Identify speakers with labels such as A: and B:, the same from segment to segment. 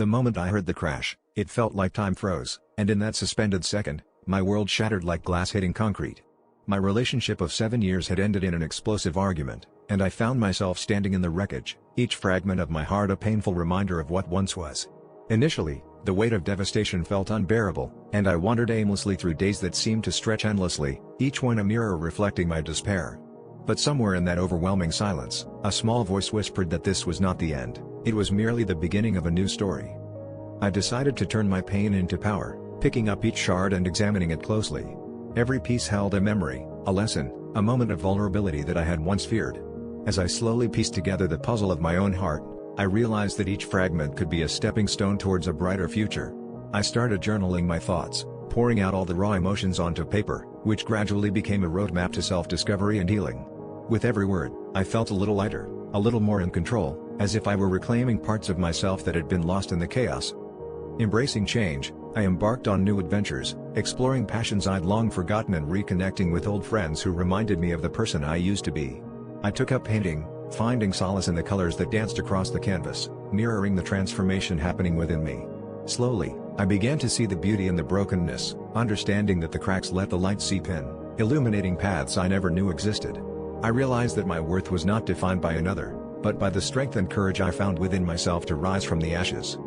A: The moment I heard the crash, it felt like time froze, and in that suspended second, my world shattered like glass hitting concrete. My relationship of 7 years had ended in an explosive argument, and I found myself standing in the wreckage, each fragment of my heart a painful reminder of what once was. Initially, the weight of devastation felt unbearable, and I wandered aimlessly through days that seemed to stretch endlessly, each one a mirror reflecting my despair. But somewhere in that overwhelming silence, a small voice whispered that this was not the end, it was merely the beginning of a new story. I decided to turn my pain into power, picking up each shard and examining it closely. Every piece held a memory, a lesson, a moment of vulnerability that I had once feared. As I slowly pieced together the puzzle of my own heart, I realized that each fragment could be a stepping stone towards a brighter future. I started journaling my thoughts, pouring out all the raw emotions onto paper, which gradually became a roadmap to self-discovery and healing. With every word, I felt a little lighter, a little more in control, as if I were reclaiming parts of myself that had been lost in the chaos. Embracing change, I embarked on new adventures, exploring passions I'd long forgotten and reconnecting with old friends who reminded me of the person I used to be. I took up painting, finding solace in the colors that danced across the canvas, mirroring the transformation happening within me. Slowly, I began to see the beauty in the brokenness, understanding that the cracks let the light seep in, illuminating paths I never knew existed. I realized that my worth was not defined by another, but by the strength and courage I found within myself to rise from the ashes.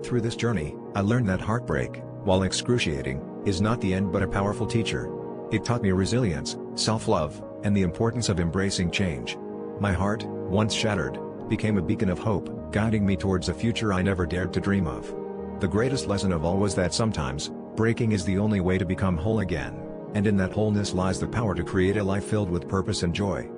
A: Through this journey, I learned that heartbreak, while excruciating, is not the end but a powerful teacher. It taught me resilience, self-love, and the importance of embracing change. My heart, once shattered, became a beacon of hope, guiding me towards a future I never dared to dream of. The greatest lesson of all was that sometimes, breaking is the only way to become whole again, and in that wholeness lies the power to create a life filled with purpose and joy.